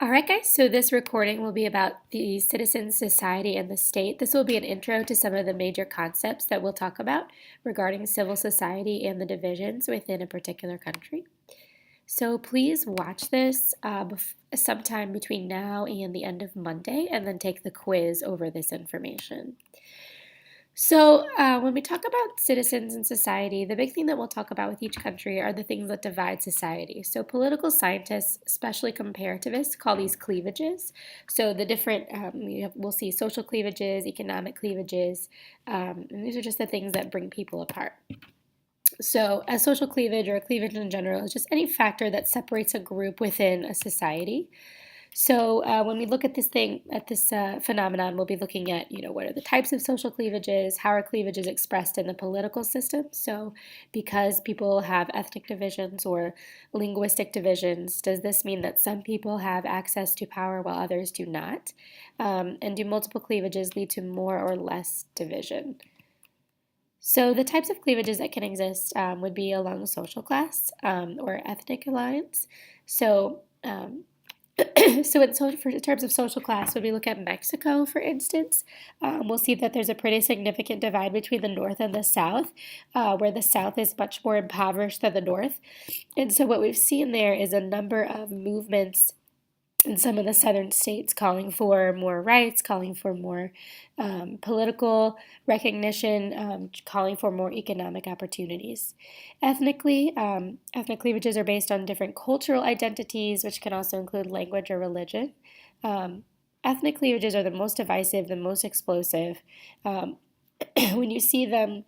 All right, guys, so this recording will be about the citizen society and the state. This will be an intro to some of the major concepts that we'll talk about regarding civil society and the divisions within a particular country. So please watch this sometime between now and the end of Monday, and then take the quiz over this information. So, when we talk about citizens and society, the big thing that we'll talk about with each country are the things that divide society. So, political scientists, especially comparativists, call these cleavages. So, the different, we'll see social cleavages, economic cleavages, and these are just the things that bring people apart. So, a social cleavage or a cleavage in general is just any factor that separates a group within a society. So when we look at this phenomenon, we'll be looking at, what are the types of social cleavages, how are cleavages expressed in the political system. So because people have ethnic divisions or linguistic divisions, does this mean that some people have access to power while others do not? And do multiple cleavages lead to more or less division? So the types of cleavages that can exist would be along social class or ethnic lines. So so in terms of social class, when we look at Mexico, for instance, we'll see that there's a pretty significant divide between the North and the South, where the South is much more impoverished than the North. And so what we've seen there is a number of movements in some of the southern states calling for more rights, calling for more political recognition, calling for more economic opportunities. Ethnically, ethnic cleavages are based on different cultural identities, which can also include language or religion. Ethnic cleavages are the most divisive, the most explosive. When you see them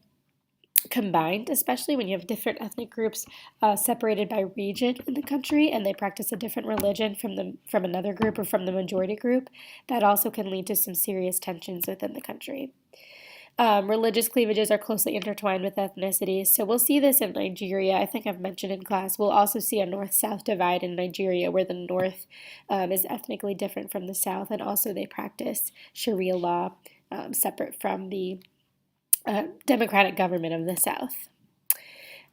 combined, especially when you have different ethnic groups separated by region in the country, and they practice a different religion from another group or from the majority group, that also can lead to some serious tensions within the country. Religious cleavages are closely intertwined with ethnicities, so we'll see this in Nigeria. I think I've mentioned in class. We'll also see a north-south divide in Nigeria, where the north is ethnically different from the south, and also they practice Sharia law separate from the democratic government of the South.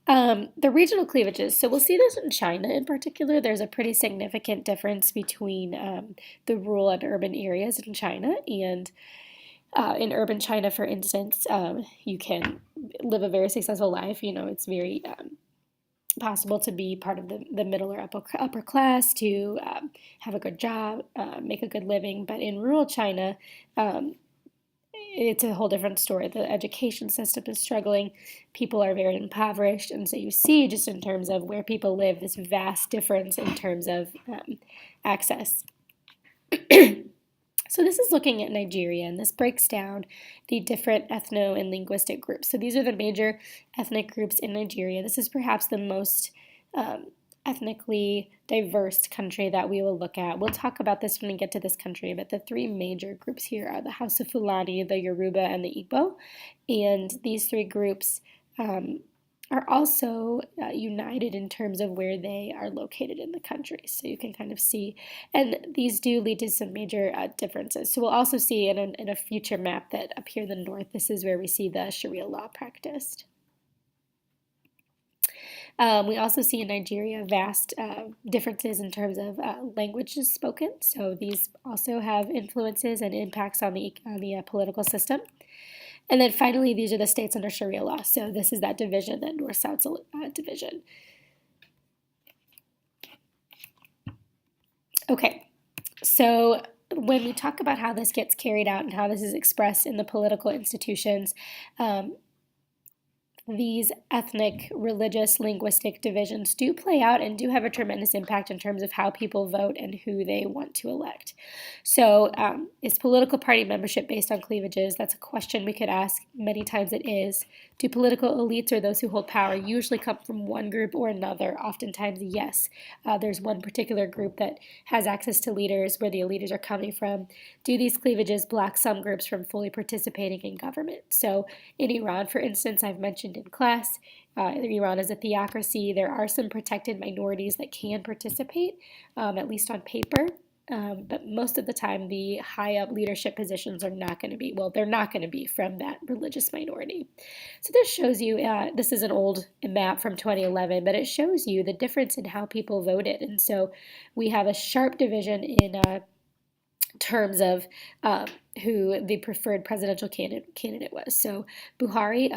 The regional cleavages, so we'll see this in China in particular. There's a pretty significant difference between the rural and urban areas in China. And in urban China, for instance, you can live a very successful life. It's very possible to be part of the middle or upper class, to have a good job, make a good living. But in rural China, it's a whole different story. The education system is struggling. People are very impoverished. And so you see, just in terms of where people live, this vast difference in terms of access. So this is looking at Nigeria, and this breaks down the different ethno and linguistic groups. So these are the major ethnic groups in Nigeria. This is perhaps the most ethnically diverse country that we will look at. We'll talk about this when we get to this country, but the three major groups here are the Hausa Fulani, the Yoruba, and the Igbo. And these three groups are also united in terms of where they are located in the country. So you can kind of see, and these do lead to some major differences. So we'll also see in a future map that up here in the north, this is where we see the Sharia law practiced. We also see in Nigeria vast differences in terms of languages spoken. So these also have influences and impacts on the political system. And then finally, these are the states under Sharia law. So this is that division, that north-south division. Okay, so when we talk about how this gets carried out and how this is expressed in the political institutions, these ethnic, religious, linguistic divisions do play out and do have a tremendous impact in terms of how people vote and who they want to elect. So is political party membership based on cleavages? That's a question we could ask. Many times it is. Do political elites or those who hold power usually come from one group or another? Oftentimes, yes. There's one particular group that has access to leaders where the leaders are coming from. Do these cleavages block some groups from fully participating in government? So in Iran, for instance, I've mentioned in class, Iran is a theocracy. There are some protected minorities that can participate, at least on paper. but most of the time the high up leadership positions are not going to be, well, they're not going to be from that religious minority. So this shows you, this is an old map from 2011, but it shows you the difference in how people voted. And so we have a sharp division in terms of who the preferred presidential candidate was. So Buhari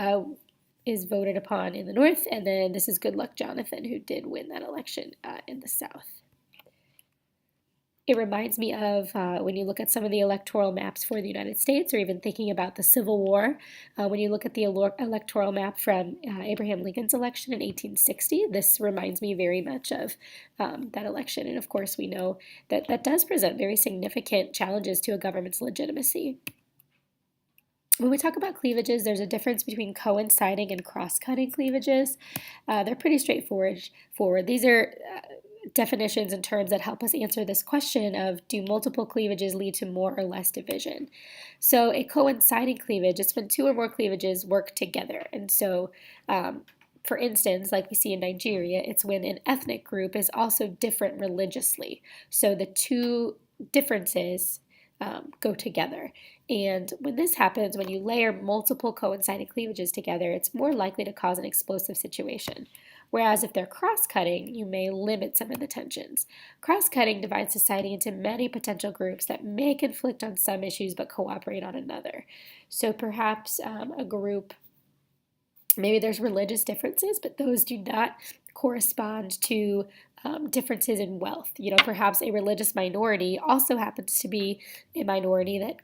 is voted upon in the north, and then this is Goodluck Jonathan, who did win that election in the south. It reminds me of when you look at some of the electoral maps for the United States, or even thinking about the Civil War. When you look at the electoral map from Abraham Lincoln's election in 1860, this reminds me very much of that election. And of course, we know that that does present very significant challenges to a government's legitimacy. When we talk about cleavages, there's a difference between coinciding and cross-cutting cleavages. They're pretty straightforward. These are definitions and terms that help us answer this question of, do multiple cleavages lead to more or less division? So a coinciding cleavage is when two or more cleavages work together. And so, for instance, like we see in Nigeria, it's when an ethnic group is also different religiously. So the two differences go together. And when this happens, when you layer multiple coinciding cleavages together, it's more likely to cause an explosive situation. Whereas if they're cross-cutting, you may limit some of the tensions. Cross-cutting divides society into many potential groups that may conflict on some issues but cooperate on another. So perhaps a group, maybe there's religious differences, but those do not correspond to differences in wealth. Perhaps a religious minority also happens to be a minority that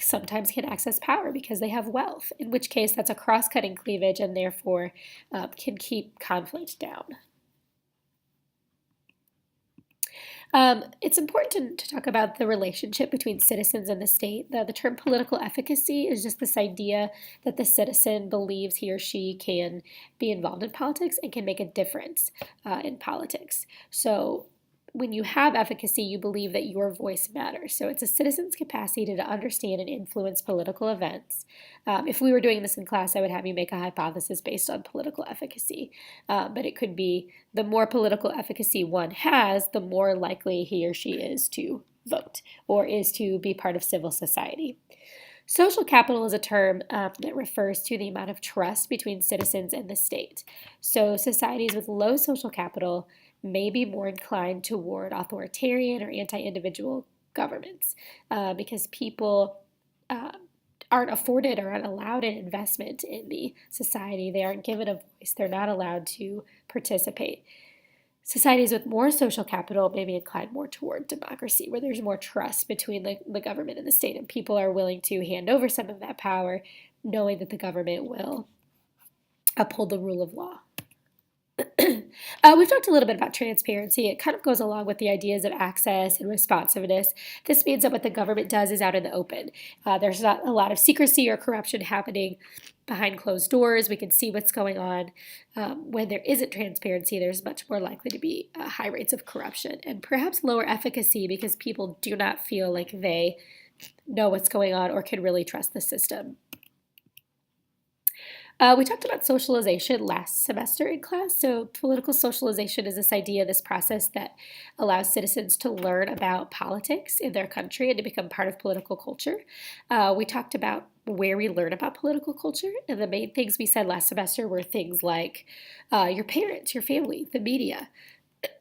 sometimes can access power because they have wealth, in which case that's a cross-cutting cleavage and therefore can keep conflict down. It's important to talk about the relationship between citizens and the state. The term political efficacy is just this idea that the citizen believes he or she can be involved in politics and can make a difference in politics. So when you have efficacy, you believe that your voice matters. So it's a citizen's capacity to understand and influence political events. If we were doing this in class, I would have you make a hypothesis based on political efficacy. But it could be the more political efficacy one has, the more likely he or she is to vote or is to be part of civil society. Social capital is a term that refers to the amount of trust between citizens and the state. So societies with low social capital may be more inclined toward authoritarian or anti-individual governments because people aren't afforded or aren't allowed an investment in the society. They aren't given a voice. They're not allowed to participate. Societies with more social capital may be inclined more toward democracy, where there's more trust between the government and the state, and people are willing to hand over some of that power, knowing that the government will uphold the rule of law. We've talked a little bit about transparency. It kind of goes along with the ideas of access and responsiveness. This means that what the government does is out in the open. There's not a lot of secrecy or corruption happening behind closed doors. We can see what's going on. When there isn't transparency, there's much more likely to be high rates of corruption and perhaps lower efficacy because people do not feel like they know what's going on or can really trust the system. We talked about socialization last semester in class. So political socialization is this idea, this process that allows citizens to learn about politics in their country and to become part of political culture. We talked about where we learn about political culture, and the main things we said last semester were things like your parents, your family, the media,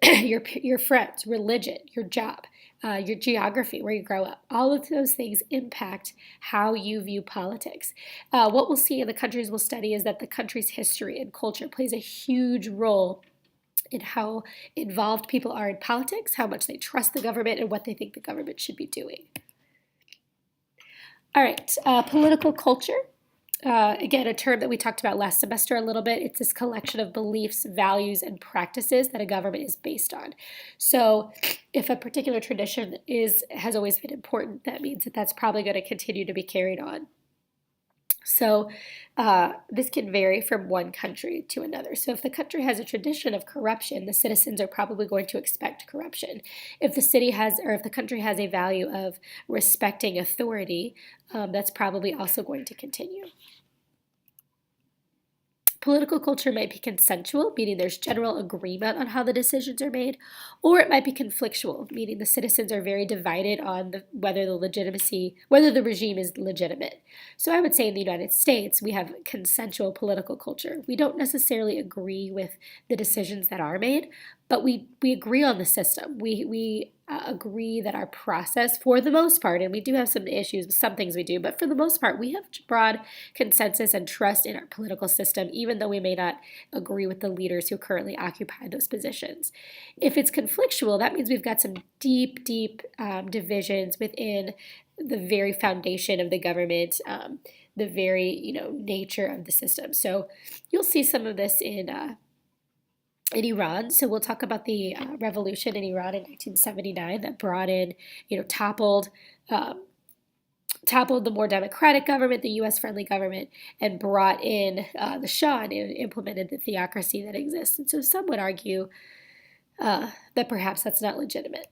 your friends, religion, your job, your geography, where you grow up. All of those things impact how you view politics. What we'll see in the countries we'll study is that the country's history and culture plays a huge role in how involved people are in politics, how much they trust the government, and what they think the government should be doing. All right, political culture. Again, a term that we talked about last semester a little bit. It's this collection of beliefs, values, and practices that a government is based on. So if a particular tradition has always been important, that means that that's probably going to continue to be carried on. So this can vary from one country to another. So if the country has a tradition of corruption, the citizens are probably going to expect corruption. If the country has a value of respecting authority, that's probably also going to continue. Political culture might be consensual, meaning there's general agreement on how the decisions are made, or it might be conflictual, meaning the citizens are very divided on whether the regime is legitimate. So I would say in the United States, we have consensual political culture. We don't necessarily agree with the decisions that are made, but we agree on the system. We agree that our process, for the most part, and we do have some issues with some things we do, but for the most part, we have broad consensus and trust in our political system, even though we may not agree with the leaders who currently occupy those positions. If it's conflictual, that means we've got some deep divisions within the very foundation of the government, the very nature of the system. So you'll see some of this in Iran. So we'll talk about the revolution in Iran in 1979 that brought in, toppled the more democratic government, the U.S.-friendly government, and brought in the Shah and implemented the theocracy that exists. And so some would argue that perhaps that's not legitimate.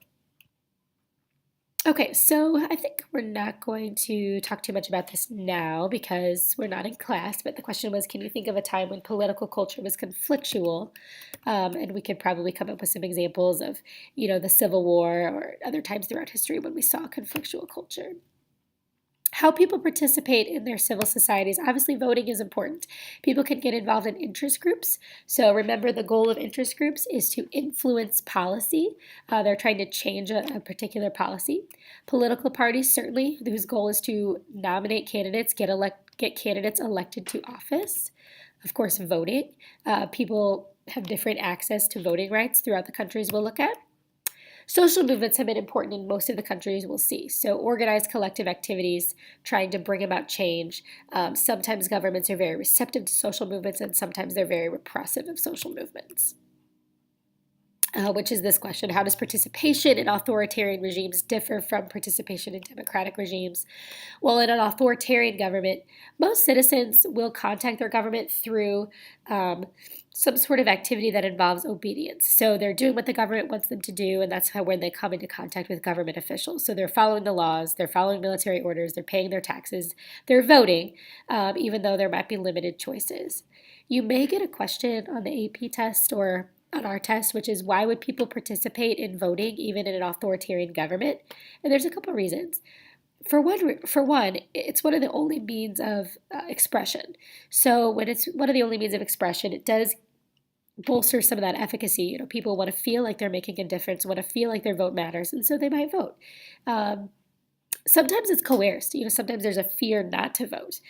Okay, so I think we're not going to talk too much about this now because we're not in class, but the question was, can you think of a time when political culture was conflictual? And we could probably come up with some examples of, the Civil War or other times throughout history when we saw conflictual culture. How people participate in their civil societies. Obviously, voting is important. People can get involved in interest groups. So remember, the goal of interest groups is to influence policy. They're trying to change a particular policy. Political parties, certainly, whose goal is to nominate candidates, get candidates elected to office. Of course, voting. People have different access to voting rights throughout the countries we'll look at. Social movements have been important in most of the countries we'll see. So organized collective activities trying to bring about change. Sometimes governments are very receptive to social movements and sometimes they're very repressive of social movements. Which is this question: how does participation in authoritarian regimes differ from participation in democratic regimes? Well, in an authoritarian government, most citizens will contact their government through some sort of activity that involves obedience. So they're doing what the government wants them to do, and that's when they come into contact with government officials. So they're following the laws, they're following military orders, they're paying their taxes, they're voting, even though there might be limited choices. You may get a question on the AP test or on our test, which is, why would people participate in voting even in an authoritarian government? And there's a couple reasons. For one, it's one of the only means of expression. So when it's one of the only means of expression, it does bolster some of that efficacy. People want to feel like they're making a difference, want to feel like their vote matters, and so they might vote. Sometimes it's coerced. Sometimes there's a fear not to vote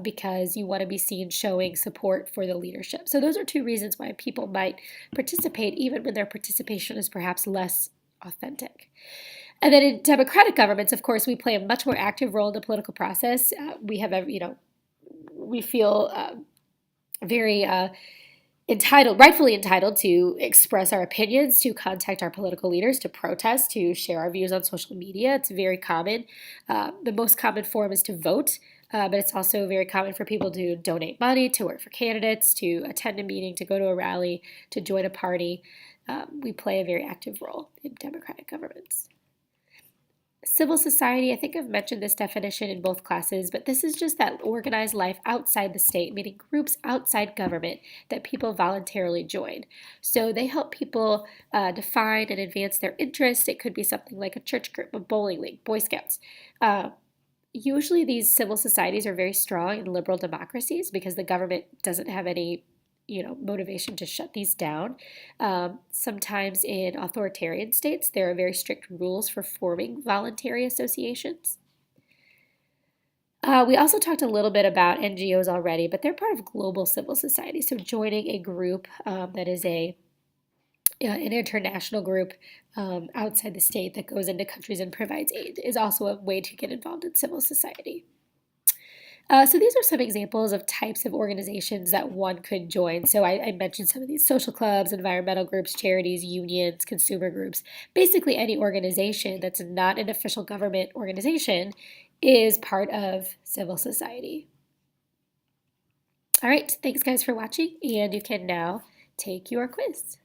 because you want to be seen showing support for the leadership. So those are two reasons why people might participate, even when their participation is perhaps less authentic. And then in democratic governments, of course, we play a much more active role in the political process. We feel very rightfully entitled to express our opinions, to contact our political leaders, to protest, to share our views on social media. It's very common. The most common form is to vote, but it's also very common for people to donate money, to work for candidates, to attend a meeting, to go to a rally, to join a party. We play a very active role in democratic governments. Civil society, I think I've mentioned this definition in both classes, but this is just that organized life outside the state, meaning groups outside government that people voluntarily join. So they help people define and advance their interests. It could be something like a church group, a bowling league, Boy Scouts. Usually these civil societies are very strong in liberal democracies because the government doesn't have any motivation to shut these down. Sometimes in authoritarian states, there are very strict rules for forming voluntary associations. We also talked a little bit about NGOs already, but they're part of global civil society. So joining a group that is an international group outside the state that goes into countries and provides aid is also a way to get involved in civil society. So these are some examples of types of organizations that one could join. So I mentioned some of these: social clubs, environmental groups, charities, unions, consumer groups. Basically any organization that's not an official government organization is part of civil society. All right, thanks guys for watching, and you can now take your quiz.